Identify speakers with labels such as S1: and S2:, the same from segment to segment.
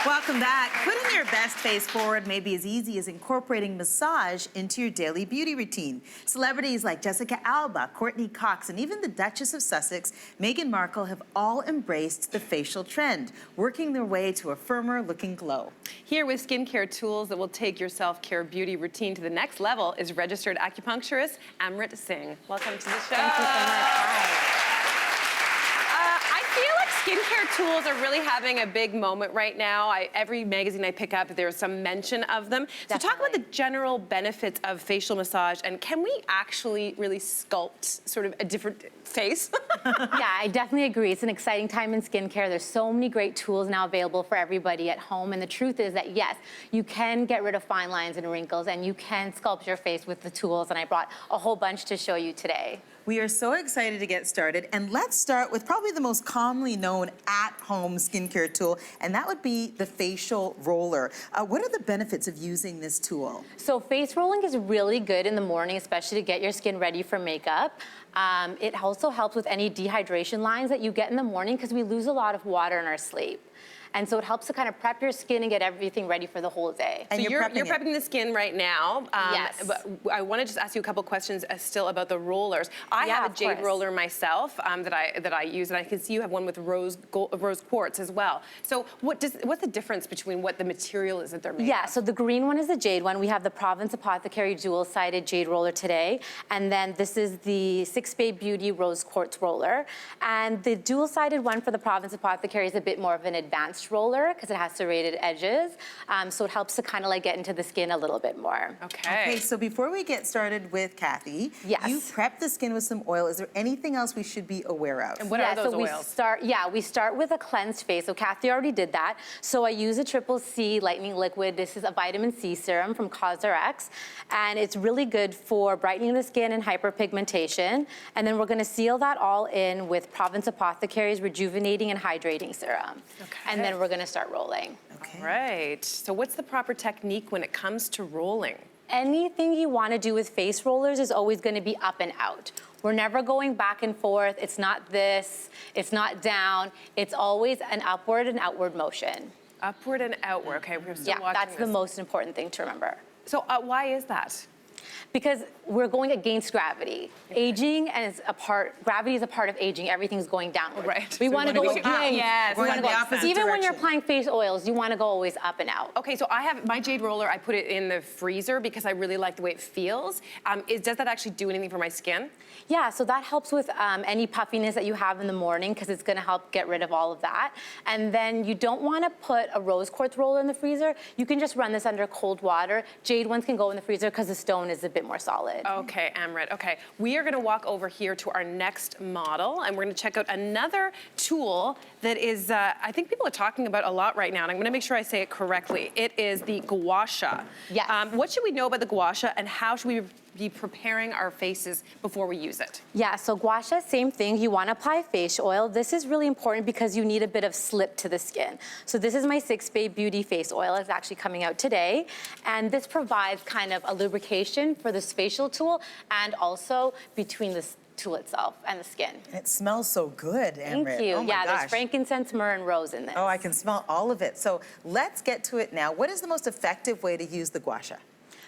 S1: Welcome back. Putting your best face forward may be as easy as incorporating massage into your daily beauty routine. Celebrities like Jessica Alba, Courtney Cox, and even the Duchess of Sussex, Meghan Markle, have all embraced the facial trend, working their way to a firmer looking glow.
S2: Here with skincare tools that will take your self-care beauty routine to the next level is registered acupuncturist Amrit Singh. Welcome to the show.
S3: Thank you so much. Hi.
S2: I feel like skincare tools are really having a big moment right now. Every magazine I pick up, there's some mention of them. So talk about the general benefits of facial massage, and can we actually really sculpt sort of a different face?
S3: Yeah, I definitely agree. It's an exciting time in skincare. There's so many great tools now available for everybody at home. And the truth is that, yes, you can get rid of fine lines and wrinkles, and you can sculpt your face with the tools. And I brought a whole bunch to show you today.
S1: We are so excited to get started, and let's start with probably the most commonly known at-home skincare tool, and that would be the facial roller. What are the benefits of using this tool?
S3: So face rolling is really good in the morning, especially to get your skin ready for makeup. It also helps with any dehydration lines that you get in the morning because we lose a lot of water in our sleep. And so it helps to kind of prep your skin and get everything ready for the whole day.
S2: And so you're prepping the skin right now.
S3: Yes.
S2: But I want to just ask you a couple questions still about the rollers. I have a jade roller myself that I use, and I can see you have one with rose quartz as well. So what's the difference between what the material is that they're made of?
S3: So the green one is the jade one. We have the Province Apothecary dual-sided jade roller today. And then this is the Six Bay Beauty rose quartz roller. And the dual-sided one for the Province Apothecary is a bit more of an advanced roller because it has serrated edges. So it helps to kind of like get into the skin a little bit more.
S1: Okay, so before we get started with Kathy, you prep the skin with some oil. Is there anything else we should be aware of?
S2: And what are those
S3: oils? We start with a cleansed face. So Kathy already did that. So I use a Triple C Lightning Liquid. This is a vitamin C serum from CosRx. And it's really good for brightening the skin and hyperpigmentation. And then we're gonna seal that all in with Province Apothecary's Rejuvenating and Hydrating Serum. And then we're gonna start rolling.
S2: All right. So what's the proper technique when it comes to rolling?
S3: Anything you wanna do with face rollers is always gonna be up and out. We're never going back and forth. It's not this, it's not down. It's always an upward and outward motion.
S2: Upward and outward. Okay, we're still watching
S3: that's the most important thing to remember.
S2: So why is that?
S3: Because we're going against gravity. Aging and gravity is a part of aging. Everything's going downward.
S2: Right.
S3: We want to go up.
S1: Yes, we want to go opposite
S3: Even when you're
S1: direction.
S3: applying face oils, you want to go always up and out.
S2: Okay, so I have my jade roller. I put it in the freezer because I really like the way it feels. Does that actually do anything for my skin?
S3: Yeah, so that helps with any puffiness that you have in the morning because it's going to help get rid of all of that. And then you don't want to put a rose quartz roller in the freezer. You can just run this under cold water. Jade ones can go in the freezer because the stone is a bit more solid.
S2: Okay, Amrit. Okay, we are going to walk over here to our next model, and we're going to check out another tool that is, I think people are talking about a lot right now, and I'm going to make sure I say it correctly. It is the gua sha.
S3: Yes.
S2: What should we know about the gua sha, and how should we be preparing our faces before we use it?
S3: Yeah, so gua sha, same thing. You want to apply face oil. This is really important because you need a bit of slip to the skin. So this is my 6 Bay Beauty face oil. It's actually coming out today. And this provides kind of a lubrication for this facial tool and also between this tool itself and the skin.
S1: And it smells so good, Amrit.
S3: Thank you.
S1: Oh my gosh.
S3: There's frankincense, myrrh, and rose in this.
S1: Oh, I can smell all of it. So let's get to it now. What is the most effective way to use the gua sha?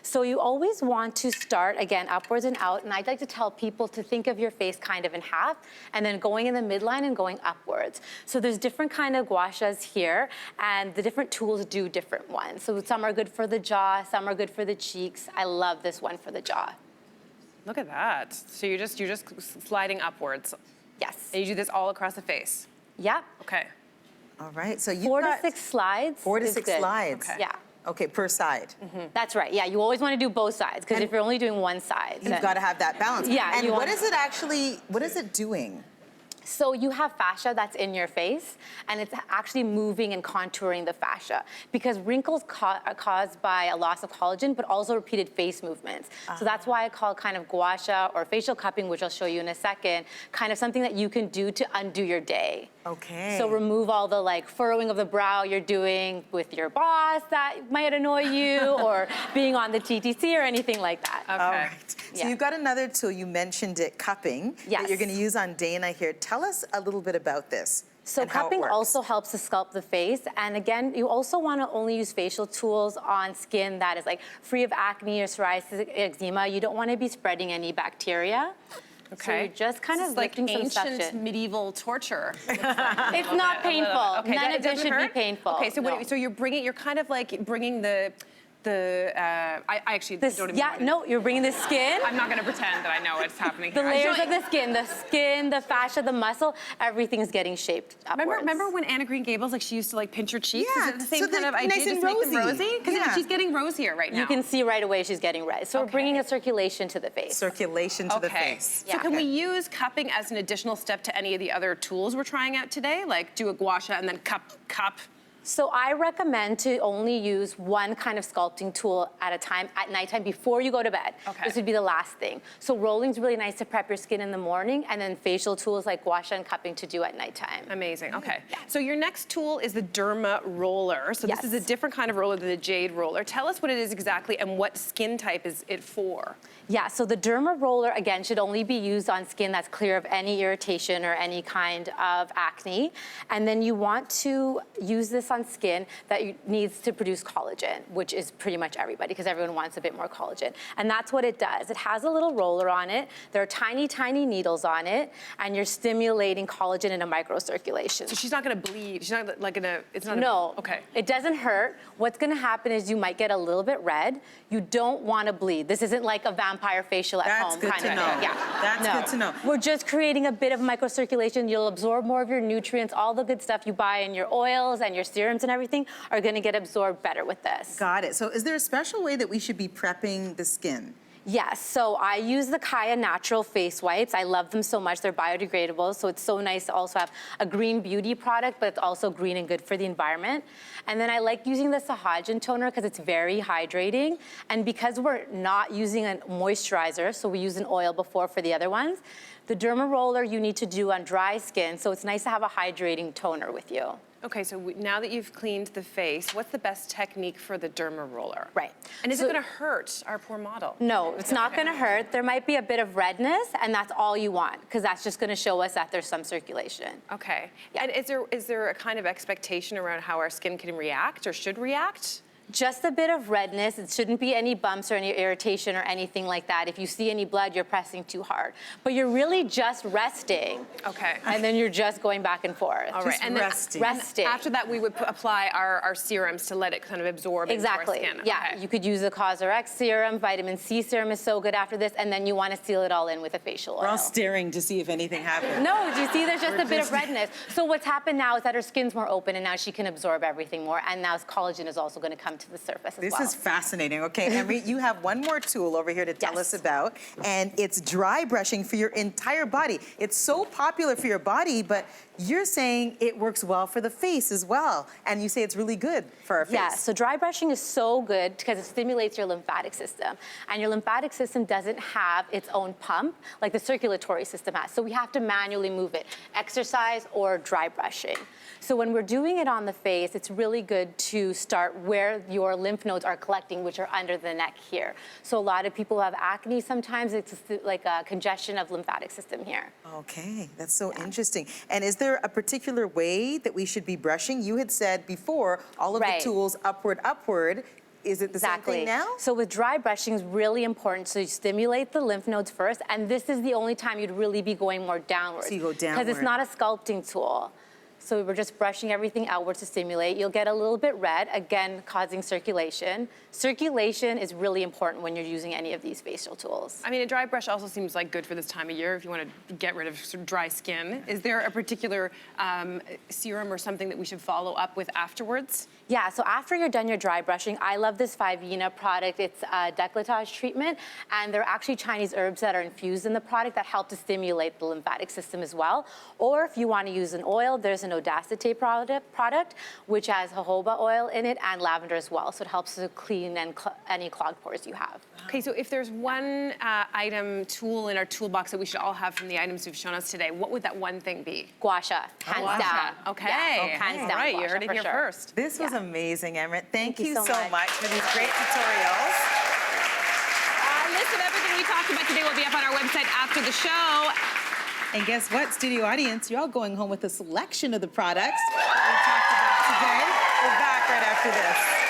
S3: So you always want to start, again, upwards and out, and I'd like to tell people to think of your face kind of in half, and then going in the midline and going upwards. So there's different kind of gua shas here, and the different tools do different ones. So some are good for the jaw, some are good for the cheeks. I love this one for the jaw.
S2: Look at that. So you're just sliding upwards.
S3: Yes.
S2: And you do this all across the face.
S3: Yeah.
S2: Okay.
S1: All right, so you've
S3: 4
S1: got
S3: to 6 slides.
S1: 4 to
S3: is
S1: 6
S3: good.
S1: slides.
S2: Okay.
S3: Yeah.
S1: Okay, per side.
S3: That's right. Yeah, you always want to do both sides because if you're only doing one side,
S1: You've got to have that balance.
S3: Yeah,
S1: And
S3: you
S1: what
S3: want-
S1: is it actually, what is it doing?
S3: So you have fascia that's in your face, and it's actually moving and contouring the fascia because wrinkles are caused by a loss of collagen, but also repeated face movements. So that's why I call kind of gua sha or facial cupping, which I'll show you in a second, kind of something that you can do to undo your day.
S1: Okay.
S3: So remove all the like furrowing of the brow you're doing with your boss that might annoy you or being on the TTC or anything like that.
S2: Okay.
S1: All right. So
S3: Yeah.
S1: you've got another tool, you mentioned it, cupping, that
S3: Yes.
S1: you're going to use on day and night here. Tell us a little bit about this.
S3: So
S1: and how it
S3: cupping
S1: works.
S3: also helps to sculpt the face. And again, you also want to only use facial tools on skin that is like free of acne or psoriasis, eczema. You don't want to be spreading any bacteria.
S2: Okay.
S3: So you're just kind
S2: This
S3: of
S2: is like
S3: lifting some
S2: ancient
S3: suction.
S2: medieval torture.
S3: It's not painful.
S2: Okay,
S3: None of this should be
S2: hurt?
S3: painful.
S2: Okay, so
S3: no.
S2: so you're kind of like bringing I actually
S3: This,
S2: don't even
S3: yeah,
S2: know what it
S3: no, you're bringing the skin.
S2: I'm not going to pretend that I know what's happening
S3: The
S2: here.
S3: layers of the skin, the fascia, the muscle, everything's getting shaped upwards.
S2: Remember when Anna Green Gables, like she used to like pinch her cheeks?
S1: Yeah,
S2: Is it the same
S1: so
S2: kind
S1: they're
S2: of idea,
S1: nice and
S2: just make them
S1: rosy.
S2: rosy? Because
S1: Yeah.
S2: she's getting rosier right now.
S3: You can see right away she's getting red. So we're bringing a circulation to the face.
S1: Circulation to the face.
S2: So can we use cupping as an additional step to any of the other tools we're trying out today? Like do a gua sha and then cup?
S3: So I recommend to only use one kind of sculpting tool at a time at nighttime before you go to bed.
S2: Okay.
S3: This would be the last thing. So rolling's really nice to prep your skin in the morning, and then facial tools like gua sha and cupping to do at nighttime.
S2: Amazing, okay. So your next tool is the Derma roller. So this
S3: Yes.
S2: is a different kind of roller than the Jade roller. Tell us what it is exactly and what skin type is it for?
S3: Yeah, so the Derma roller, again, should only be used on skin that's clear of any irritation or any kind of acne. And then you want to use this on skin that needs to produce collagen, which is pretty much everybody, because everyone wants a bit more collagen. And that's what it does. It has a little roller on it. There are tiny, tiny needles on it, and you're stimulating collagen in a microcirculation.
S2: So she's not gonna bleed, she's not like gonna, it's not
S3: No,
S2: okay.
S3: It doesn't hurt. What's gonna happen is you might get a little bit red. You don't wanna bleed. This isn't like a vampire facial at
S1: That's
S3: home
S1: good
S3: kind
S1: to
S3: of
S1: know.
S3: thing. Yeah.
S1: That's
S3: No.
S1: good to know.
S3: We're just creating a bit of microcirculation. You'll absorb more of your nutrients. All the good stuff you buy in your oils and your serums and everything are gonna get absorbed better with this.
S1: Got it. So is there a special way that we should be prepping the skin?
S3: Yes, so I use the Kaya Natural face wipes. I love them so much. They're biodegradable, so it's so nice to also have a green beauty product, but it's also green and good for the environment. And then I like using the Sahajan toner because it's very hydrating. And because we're not using a moisturizer, so we use an oil before for the other ones, the Derma roller you need to do on dry skin, so it's nice to have a hydrating toner with you.
S2: Okay, so now that you've cleaned the face, what's the best technique for the Derma roller?
S3: Right.
S2: And is
S3: So-
S2: it gonna hurt our poor model?
S3: No, it's not gonna hurt. There might be a bit of redness, and that's all you want, because that's just gonna show us that there's some circulation.
S2: Okay. And is there a kind of expectation around how our skin can react or should react?
S3: Just a bit of redness. It shouldn't be any bumps or any irritation or anything like that. If you see any blood, you're pressing too hard. But you're really just resting.
S2: Okay.
S3: And then you're just going back and forth.
S2: All right.
S1: Just
S2: And then
S1: resting.
S3: Resting.
S2: after that, we would apply our serums to let it kind of absorb
S3: Exactly.
S2: into our skin.
S3: Yeah.
S2: Okay.
S3: You could use a CosRX serum. Vitamin C serum is so good after this. And then you want to seal it all in with a facial oil.
S1: We're all staring to see if anything happens.
S3: No, do you see there's just
S1: We're
S3: a bit
S1: just-
S3: of redness. So what's happened now is that her skin's more open and now she can absorb everything more. And now collagen is also going to come to the surface as well.
S1: This is fascinating. Okay, Amrit, you have one more tool over here to tell
S3: Yes.
S1: us about, and it's dry brushing for your entire body. It's so popular for your body, but you're saying it works well for the face as well, and you say it's really good for our face.
S3: Yeah, so dry brushing is so good because it stimulates your lymphatic system. And your lymphatic system doesn't have its own pump like the circulatory system has. So we have to manually move it, exercise or dry brushing. So when we're doing it on the face, it's really good to start where your lymph nodes are collecting, which are under the neck here. So a lot of people who have acne, sometimes it's like a congestion of lymphatic system here.
S1: Okay, that's so interesting. And is there a particular way that we should be brushing? You had said before, all of
S3: Right.
S1: the tools upward. Is it the same thing now?
S3: So with dry brushing is really important. So you stimulate the lymph nodes first, and this is the only time you'd really be going more downwards.
S1: So you go
S3: Because it's
S1: downward.
S3: not a sculpting tool. So we're just brushing everything outwards to stimulate. You'll get a little bit red, again, causing circulation. Circulation is really important when you're using any of these facial tools.
S2: I mean, a dry brush also seems like good for this time of year if you want to get rid of sort of dry skin. Is there a particular serum or something that we should follow up with afterwards?
S3: Yeah, so after you're done your dry brushing, I love this Vivina product. It's a décolletage treatment, and there are actually Chinese herbs that are infused in the product that help to stimulate the lymphatic system as well. Or if you want to use an oil, there's an Odacite product, which has jojoba oil in it and lavender as well. So it helps to clean and any clogged pores you have.
S2: Okay, so if there's one tool in our toolbox that we should all have from the items you've shown us today, what would that one thing be?
S3: Gua sha, hands
S2: Gua sha.
S3: down.
S2: Okay.
S3: Yeah, hands
S2: All
S3: down.
S2: right,
S3: gua
S2: you
S3: sha
S2: heard it
S3: for
S2: here
S3: sure.
S2: first.
S1: This was amazing, Amrit. Thank you so
S3: much.
S1: much for these great tutorials.
S2: A list of everything we talked about today will be up on our website after the show.
S1: And guess what, studio audience? You're all going home with a selection of the products that we talked about today. We're back right after this.